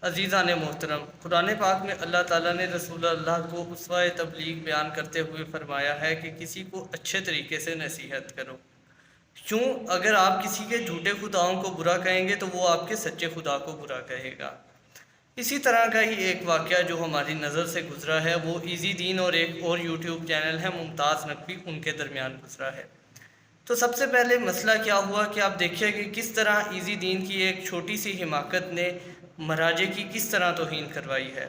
عزیزان محترم، قرآن پاک میں اللہ تعالیٰ نے رسول اللہ کو اسوہ تبلیغ بیان کرتے ہوئے فرمایا ہے کہ کسی کو اچھے طریقے سے نصیحت کرو۔ کیوں؟ اگر آپ کسی کے جھوٹے خداؤں کو برا کہیں گے تو وہ آپ کے سچے خدا کو برا کہے گا۔ اسی طرح کا ہی ایک واقعہ جو ہماری نظر سے گزرا ہے وہ ایزی دین اور ایک اور یوٹیوب چینل ہے ممتاز نقوی، ان کے درمیان گزرا ہے۔ تو سب سے پہلے مسئلہ کیا ہوا کہ آپ دیکھیے کہ کس طرح ایزی دین کی ایک چھوٹی سی حماقت نے مراجے کی کس طرح توہین کروائی ہے۔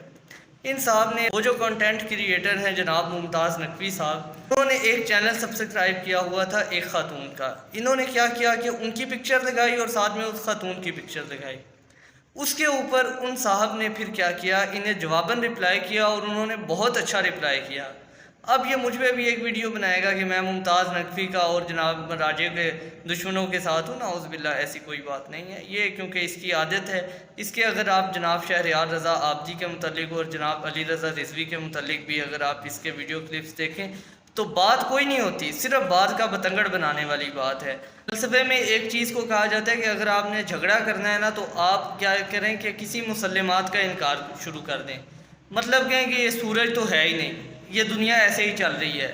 ان صاحب نے وہ جو کنٹینٹ کریئٹر ہیں جناب ممتاز نقوی صاحب، انہوں نے ایک چینل سبسکرائب کیا ہوا تھا ایک خاتون کا۔ انہوں نے کیا کیا کہ ان کی پکچر لگائی اور ساتھ میں اس خاتون کی پکچر لگائی۔ اس کے اوپر ان صاحب نے پھر کیا کیا، انہیں جواباً رپلائی کیا اور انہوں نے بہت اچھا رپلائی کیا۔ اب یہ مجھ پہ بھی ایک ویڈیو بنائے گا کہ میں ممتاز نقوی کا اور جناب راجے کے دشمنوں کے ساتھ ہوں، نعوذ باللہ، ایسی کوئی بات نہیں ہے۔ یہ کیونکہ اس کی عادت ہے۔ اس کے اگر آپ جناب شہریار رضا آبدی کے متعلق اور جناب علی رضا رضوی کے متعلق بھی اگر آپ اس کے ویڈیو کلپس دیکھیں تو بات کوئی نہیں ہوتی، صرف بات کا بتنگڑ بنانے والی بات ہے۔ فلسفے میں ایک چیز کو کہا جاتا ہے کہ اگر آپ نے جھگڑا کرنا ہے نا تو آپ کیا کریں کہ کسی مسلمات کا انکار شروع کر دیں۔ مطلب کہیں کہ یہ سورج تو ہے ہی نہیں، یہ دنیا ایسے ہی چل رہی ہے،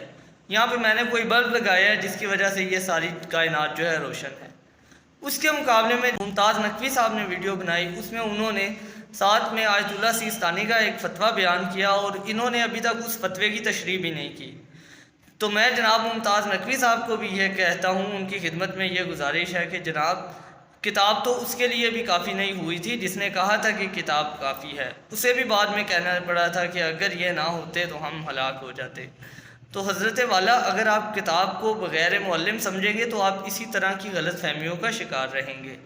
یہاں پہ میں نے کوئی بلب لگایا ہے جس کی وجہ سے یہ ساری کائنات جو ہے روشن ہے۔ اس کے مقابلے میں ممتاز نقوی صاحب نے ویڈیو بنائی، اس میں انہوں نے ساتھ میں آیت اللہ سیستانی کا ایک فتویٰ بیان کیا اور انہوں نے ابھی تک اس فتوے کی تشریح بھی نہیں کی۔ تو میں جناب ممتاز نقوی صاحب کو بھی یہ کہتا ہوں، ان کی خدمت میں یہ گزارش ہے کہ جناب کتاب تو اس کے لیے بھی کافی نہیں ہوئی تھی جس نے کہا تھا کہ کتاب کافی ہے، اسے بھی بعد میں کہنا پڑا تھا کہ اگر یہ نہ ہوتے تو ہم ہلاک ہو جاتے۔ تو حضرت والا، اگر آپ کتاب کو بغیر معلم سمجھیں گے تو آپ اسی طرح کی غلط فہمیوں کا شکار رہیں گے۔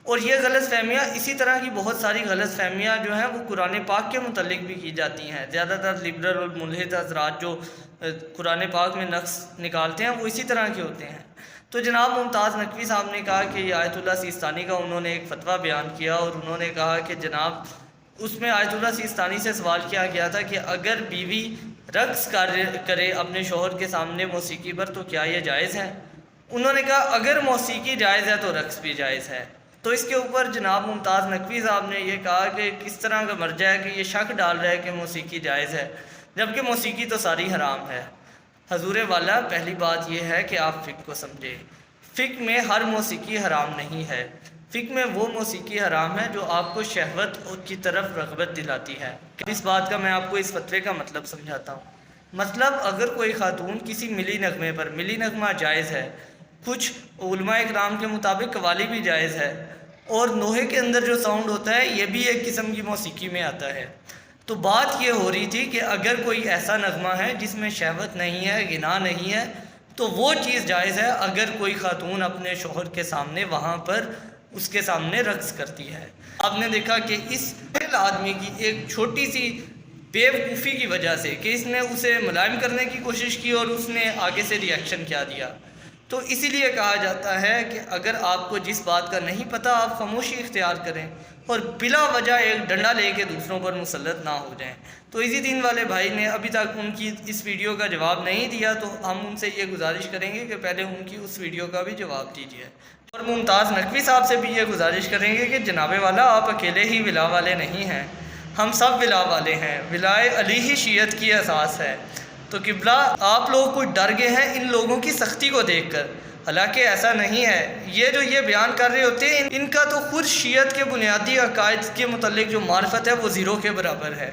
اور یہ غلط فہمیاں، اسی طرح کی بہت ساری غلط فہمیاں جو ہیں وہ قرآن پاک کے متعلق بھی کی جاتی ہیں۔ زیادہ تر لبرل اور ملحد حضرات جو قرآن پاک میں نقص نکالتے ہیں وہ اسی طرح کے ہوتے ہیں۔ تو جناب ممتاز نقوی صاحب نے کہا کہ یہ آیت اللہ سیستانی کا انہوں نے ایک فتویٰ بیان کیا اور انہوں نے کہا کہ جناب اس میں آیت اللہ سیستانی سے سوال کیا گیا تھا کہ اگر بیوی رقص کرے اپنے شوہر کے سامنے موسیقی پر تو کیا یہ جائز ہے؟ انہوں نے کہا اگر موسیقی جائز ہے تو رقص بھی جائز ہے۔ تو اس کے اوپر جناب ممتاز نقوی صاحب نے یہ کہا کہ کس طرح کا مرجع ہے کہ یہ شک ڈال رہا ہے کہ موسیقی جائز ہے جبکہ موسیقی تو ساری حرام ہے۔ حضور والا، پہلی بات یہ ہے کہ آپ فقہ کو سمجھیں۔ فقہ میں ہر موسیقی حرام نہیں ہے، فقہ میں وہ موسیقی حرام ہے جو آپ کو شہوت کی طرف رغبت دلاتی ہے۔ اس بات کا میں آپ کو اس فتوے کا مطلب سمجھاتا ہوں۔ مطلب اگر کوئی خاتون کسی ملی نغمے پر، ملی نغمہ جائز ہے، کچھ علماء اکرام کے مطابق قوالی بھی جائز ہے، اور نوحے کے اندر جو ساؤنڈ ہوتا ہے یہ بھی ایک قسم کی موسیقی میں آتا ہے۔ تو بات یہ ہو رہی تھی کہ اگر کوئی ایسا نغمہ ہے جس میں شہوت نہیں ہے، غنا نہیں ہے، تو وہ چیز جائز ہے اگر کوئی خاتون اپنے شوہر کے سامنے وہاں پر اس کے سامنے رقص کرتی ہے۔ آپ نے دیکھا کہ اس آدمی کی ایک چھوٹی سی بے وقوفی کی وجہ سے کہ اس نے اسے ملائم کرنے کی کوشش کی اور اس نے آگے سے ری ایکشن کیا دیا۔ تو اسی لیے کہا جاتا ہے کہ اگر آپ کو جس بات کا نہیں پتہ آپ خاموشی اختیار کریں اور بلا وجہ ایک ڈنڈا لے کے دوسروں پر مسلط نہ ہو جائیں۔ تو ایزی دین والے بھائی نے ابھی تک ان کی اس ویڈیو کا جواب نہیں دیا، تو ہم ان سے یہ گزارش کریں گے کہ پہلے ان کی اس ویڈیو کا بھی جواب دیجیے۔ اور ممتاز نقوی صاحب سے بھی یہ گزارش کریں گے کہ جناب والا، آپ اکیلے ہی ولا والے نہیں ہیں، ہم سب ولا والے ہیں، ولائے علی ہی شیعت کی اساس ہے۔ تو قبلہ، آپ لوگ کچھ ڈر گئے ہیں ان لوگوں کی سختی کو دیکھ کر، حالانکہ ایسا نہیں ہے۔ یہ جو یہ بیان کر رہے ہوتے ہیں ان کا تو خود شیعت کے بنیادی عقائد کے متعلق جو معرفت ہے وہ زیرو کے برابر ہے۔